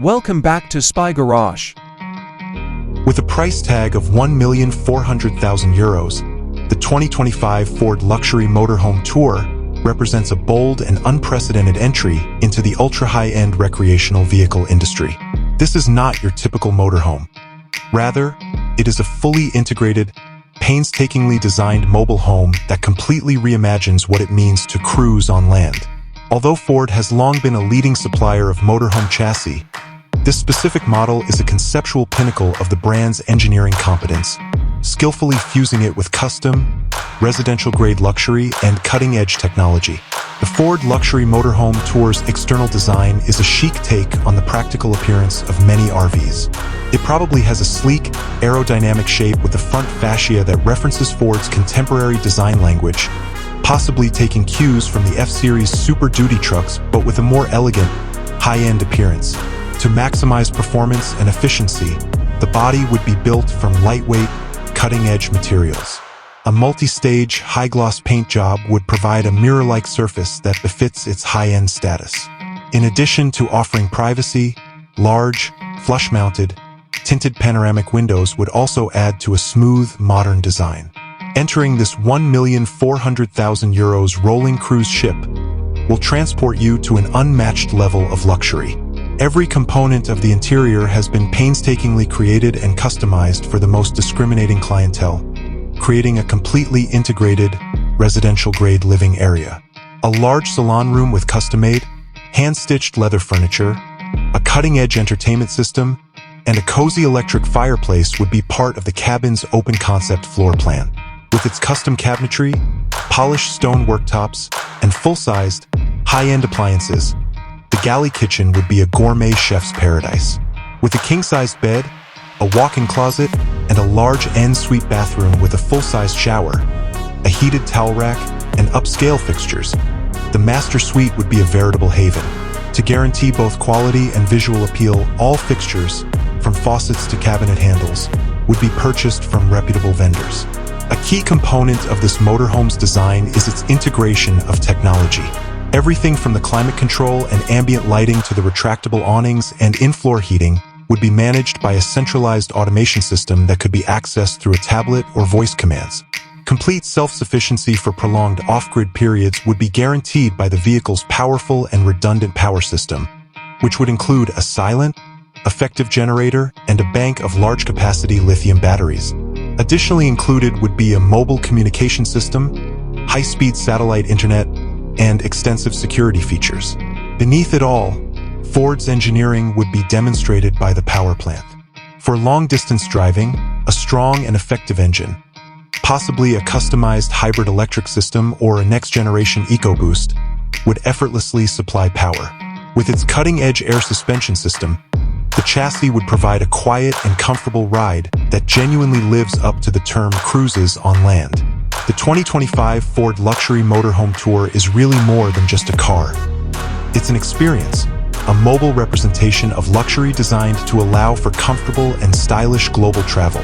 Welcome back to Spy Garage. With a price tag of €1,400,000, the 2025 Ford Luxury Motorhome Tour represents a bold and unprecedented entry into the ultra-high-end recreational vehicle industry. This is not your typical motorhome. Rather, it is a fully integrated, painstakingly designed mobile home that completely reimagines what it means to cruise on land. Although Ford has long been a leading supplier of motorhome chassis, this specific model is a conceptual pinnacle of the brand's engineering competence, skillfully fusing it with custom, residential-grade luxury and cutting-edge technology. The Ford Luxury Motorhome Tour's external design is a chic take on the practical appearance of many RVs. It probably has a sleek, aerodynamic shape with a front fascia that references Ford's contemporary design language, possibly taking cues from the F-Series Super Duty trucks but with a more elegant, high-end appearance. To maximize performance and efficiency, the body would be built from lightweight, cutting-edge materials. A multi-stage, high-gloss paint job would provide a mirror-like surface that befits its high-end status. In addition to offering privacy, large, flush-mounted, tinted panoramic windows would also add to a smooth, modern design. Entering this €1,400,000 rolling cruise ship will transport you to an unmatched level of luxury. Every component of the interior has been painstakingly created and customized for the most discriminating clientele, creating a completely integrated, residential-grade living area. A large salon room with custom-made, hand-stitched leather furniture, a cutting-edge entertainment system, and a cozy electric fireplace would be part of the cabin's open-concept floor plan. With its custom cabinetry, polished stone worktops, and full-sized, high-end appliances, the galley kitchen would be a gourmet chef's paradise. With a king-sized bed, a walk-in closet, and a large en-suite bathroom with a full-sized shower, a heated towel rack, and upscale fixtures, the master suite would be a veritable haven. To guarantee both quality and visual appeal, all fixtures, from faucets to cabinet handles, would be purchased from reputable vendors. A key component of this motorhome's design is its integration of technology. Everything from the climate control and ambient lighting to the retractable awnings and in-floor heating would be managed by a centralized automation system that could be accessed through a tablet or voice commands. Complete self-sufficiency for prolonged off-grid periods would be guaranteed by the vehicle's powerful and redundant power system, which would include a silent, effective generator and a bank of large-capacity lithium batteries. Additionally included would be a mobile communication system, high-speed satellite internet, and extensive security features. Beneath it all, Ford's engineering would be demonstrated by the power plant. For long-distance driving, a strong and effective engine, possibly a customized hybrid electric system or a next-generation EcoBoost, would effortlessly supply power. With its cutting-edge air suspension system, the chassis would provide a quiet and comfortable ride that genuinely lives up to the term cruises on land. The 2025 Ford Luxury Motorhome Tour is really more than just a car. It's an experience, a mobile representation of luxury designed to allow for comfortable and stylish global travel.